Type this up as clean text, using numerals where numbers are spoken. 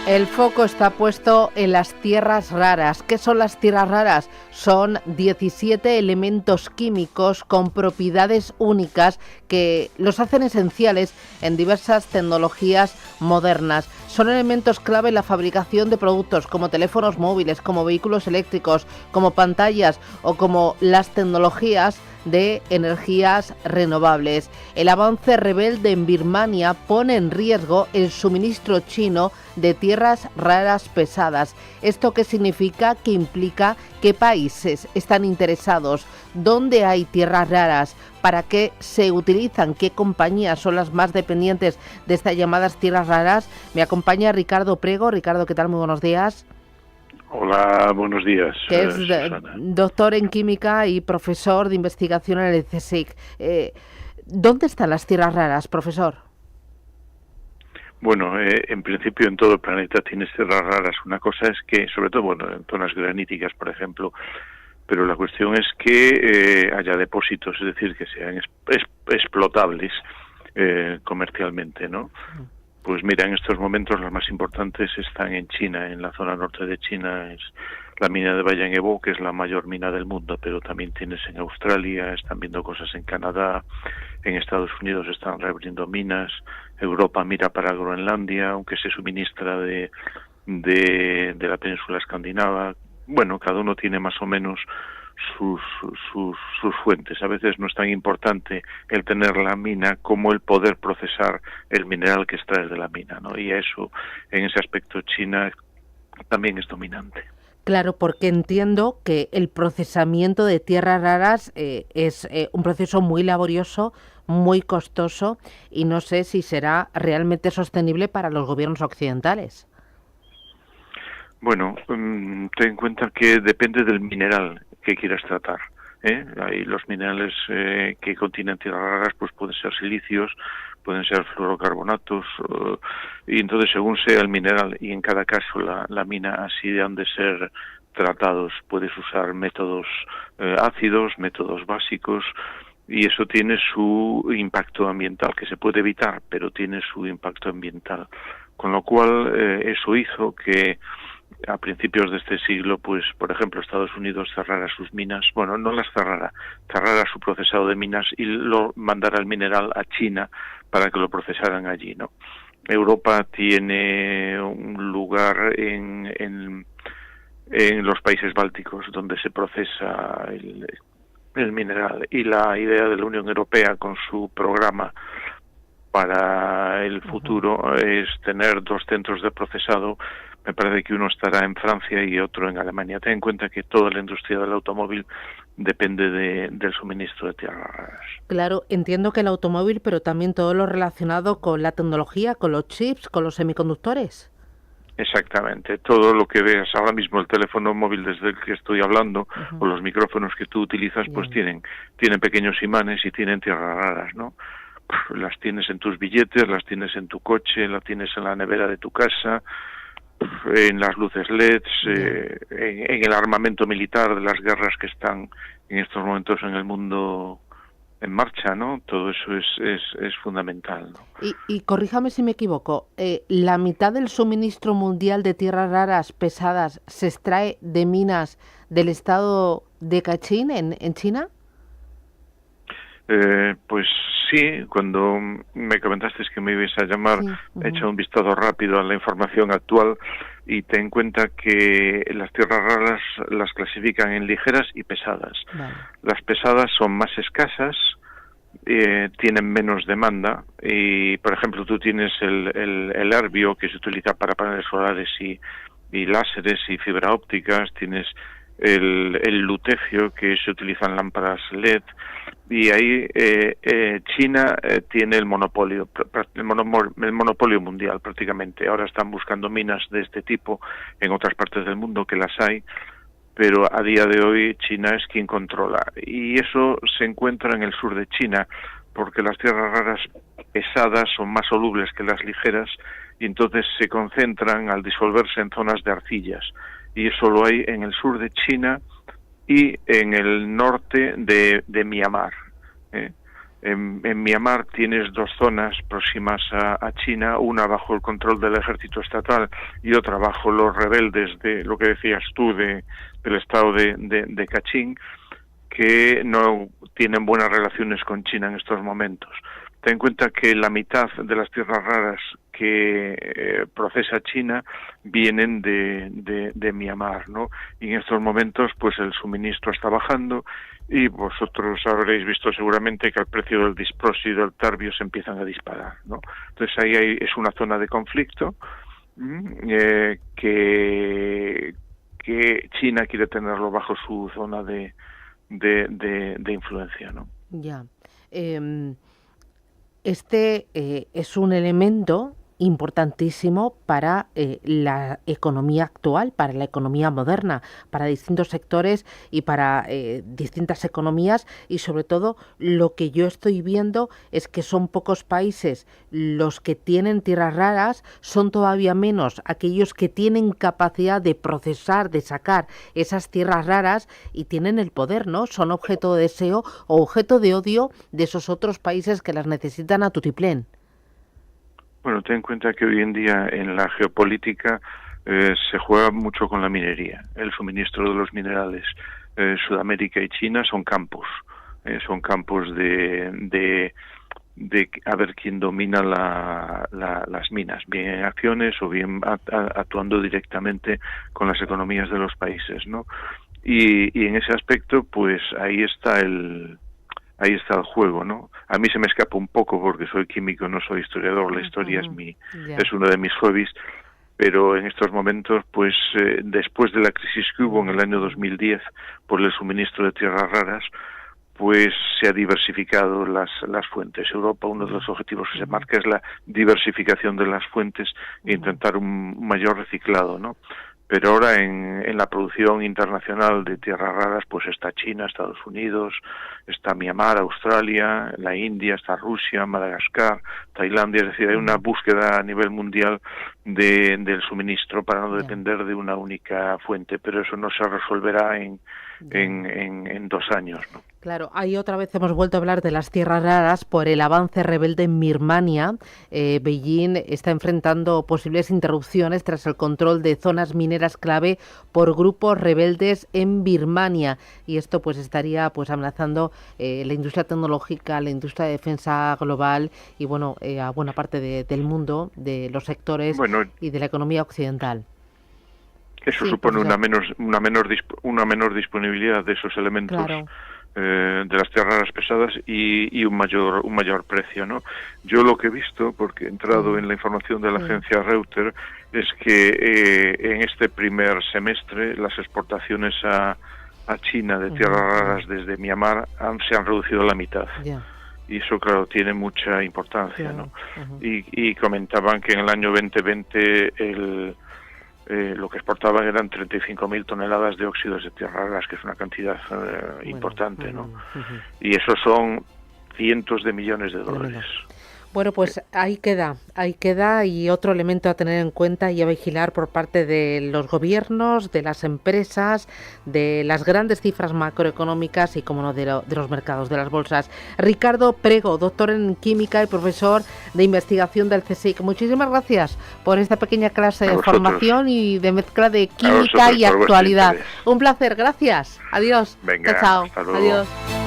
El foco está puesto en las tierras raras. ¿Qué son las tierras raras? Son 17 elementos químicos con propiedades únicas que los hacen esenciales en diversas tecnologías modernas. Son elementos clave en la fabricación de productos como teléfonos móviles, como vehículos eléctricos, como pantallas o como las tecnologías de energías renovables. El avance rebelde en Birmania pone en riesgo el suministro chino de tierras raras pesadas. ¿Esto qué significa? ¿Qué implica? ¿Qué países están interesados? ¿Dónde hay tierras raras? ¿Para qué se utilizan? ¿Qué compañías son las más dependientes de estas llamadas tierras raras? Me acompaña Ricardo Prego. Ricardo, ¿qué tal? Muy buenos días. Hola, buenos días. Que es doctor en química y profesor de investigación en el CSIC. ¿Dónde están las tierras raras, profesor? Bueno, en principio en todo el planeta tienes tierras raras. Una cosa es que, sobre todo, en zonas graníticas, por ejemplo, pero la cuestión es que haya depósitos, es decir, que sean explotables comercialmente, ¿no? Pues mira, en estos momentos las más importantes están en China, en la zona norte de China es la mina de Bayan-Ebo, que es la mayor mina del mundo, pero también tienes en Australia, están viendo cosas en Canadá, en Estados Unidos están reabriendo minas, Europa mira para Groenlandia, aunque se suministra de la península escandinava. Bueno, cada uno tiene más o menos sus fuentes. A veces no es tan importante el tener la mina como el poder procesar el mineral que extraes de la mina, ¿no? Y eso, en ese aspecto, China también es dominante. Claro, porque entiendo que el procesamiento de tierras raras es un proceso muy laborioso, muy costoso, y no sé si será realmente sostenible para los gobiernos occidentales. Bueno, ten en cuenta que depende del mineral que quieras tratar. Hay los minerales que contienen tierras raras, pues pueden ser silicios, pueden ser fluorocarbonatos, y entonces según sea el mineral y en cada caso la mina así han de ser tratados. Puedes usar métodos ácidos, métodos básicos, y eso tiene su impacto ambiental, que se puede evitar, pero tiene su impacto ambiental. Con lo cual eso hizo que a principios de este siglo, pues, por ejemplo, Estados Unidos cerrara sus minas, bueno, no las cerrara su procesado de minas y lo mandara el mineral a China para que lo procesaran allí, ¿no? Europa tiene un lugar en los países bálticos donde se procesa el mineral, y la idea de la Unión Europea con su programa para el futuro es tener 2 centros de procesado. Me parece que uno estará en Francia y otro en Alemania. Ten en cuenta que toda la industria del automóvil depende del suministro de tierras raras. Claro, entiendo que el automóvil, pero también todo lo relacionado con la tecnología, con los chips, con los semiconductores. Exactamente. Todo lo que veas ahora mismo, el teléfono móvil desde el que estoy hablando, o los micrófonos que tú utilizas, pues tienen pequeños imanes y tienen tierras raras, ¿no? Las tienes en tus billetes, las tienes en tu coche, las tienes en la nevera de tu casa, en las luces LEDs, en el armamento militar de las guerras que están en estos momentos en el mundo en marcha, ¿no? Todo eso es fundamental, ¿no? Y corríjame si me equivoco, ¿la mitad del suministro mundial de tierras raras pesadas se extrae de minas del estado de Kachin en China? Pues sí, cuando me comentaste que me ibas a llamar, he echado un vistazo rápido a la información actual y ten en cuenta que las tierras raras las clasifican en ligeras y pesadas. Vale. Las pesadas son más escasas, tienen menos demanda y, por ejemplo, tú tienes el erbio que se utiliza para paneles solares y láseres y fibra ópticas, tienes el lutecio que se utiliza en lámparas LED, y ahí China tiene el monopolio mundial prácticamente. Ahora están buscando minas de este tipo en otras partes del mundo, que las hay, pero a día de hoy China es quien controla, y eso se encuentra en el sur de China, porque las tierras raras pesadas son más solubles que las ligeras y entonces se concentran al disolverse en zonas de arcillas, y eso lo hay en el sur de China y en el norte de Myanmar. En Myanmar tienes dos zonas próximas a China, una bajo el control del ejército estatal y otra bajo los rebeldes de lo que decías tú del estado de Kachin, que no tienen buenas relaciones con China en estos momentos. Ten en cuenta que la mitad de las tierras raras que procesa China vienen de Myanmar, ¿no? Y en estos momentos, pues el suministro está bajando y vosotros habréis visto seguramente que el precio del disprosio y del tarbio se empiezan a disparar, ¿no? Entonces ahí es una zona de conflicto que China quiere tenerlo bajo su zona de influencia, ¿no? Ya. Este es un elemento importantísimo para la economía actual, para la economía moderna, para distintos sectores y para distintas economías, y sobre todo lo que yo estoy viendo es que son pocos países los que tienen tierras raras, son todavía menos aquellos que tienen capacidad de procesar, de sacar esas tierras raras y tienen el poder, ¿no? Son objeto de deseo o objeto de odio de esos otros países que las necesitan a tutiplén. Bueno, ten en cuenta que hoy en día en la geopolítica se juega mucho con la minería, el suministro de los minerales. Sudamérica y China son campos de a ver quién domina las minas, bien en acciones o bien actuando directamente con las economías de los países, ¿no? Y en ese aspecto, pues ahí está el juego, ¿no? A mí se me escapa un poco porque soy químico, no soy historiador, la historia es uno de mis hobbies, pero en estos momentos, pues después de la crisis que hubo en el año 2010 por el suministro de tierras raras, pues se ha diversificado las fuentes. Europa, uno de los objetivos que se marca es la diversificación de las fuentes e intentar un mayor reciclado, ¿no? Pero ahora en la producción internacional de tierras raras, pues está China, Estados Unidos, está Myanmar, Australia, la India, está Rusia, Madagascar, Tailandia. Es decir, hay una búsqueda a nivel mundial del suministro para no depender de una única fuente, pero eso no se resolverá en 2 años, ¿no? Claro, ahí otra vez hemos vuelto a hablar de las tierras raras por el avance rebelde en Birmania. Beijing está enfrentando posibles interrupciones tras el control de zonas mineras clave por grupos rebeldes en Birmania, y esto pues estaría pues amenazando la industria tecnológica, la industria de defensa global y bueno, a buena parte del mundo, de los sectores y de la economía occidental. Eso supone una menor disponibilidad de esos elementos. Claro. De las tierras raras pesadas y un mayor precio, ¿no? Yo lo que he visto, porque he entrado en la información de la agencia Reuters, es que en este primer semestre las exportaciones a China de tierras raras desde Myanmar se han reducido a la mitad. Y eso, claro, tiene mucha importancia, ¿no? Y comentaban que en el año 2020 lo que exportaban eran 35.000 toneladas de óxidos de tierras raras, que es una cantidad importante, ¿no? Y eso son cientos de millones de dólares. Bueno, pues ahí queda, y otro elemento a tener en cuenta y a vigilar por parte de los gobiernos, de las empresas, de las grandes cifras macroeconómicas y, como no, de los mercados, de las bolsas. Ricardo Prego, doctor en química y profesor de investigación del CSIC. Muchísimas gracias por esta pequeña clase de formación y de mezcla de química y actualidad. Un placer, gracias. Adiós. Venga, chao. hasta luego. Adiós.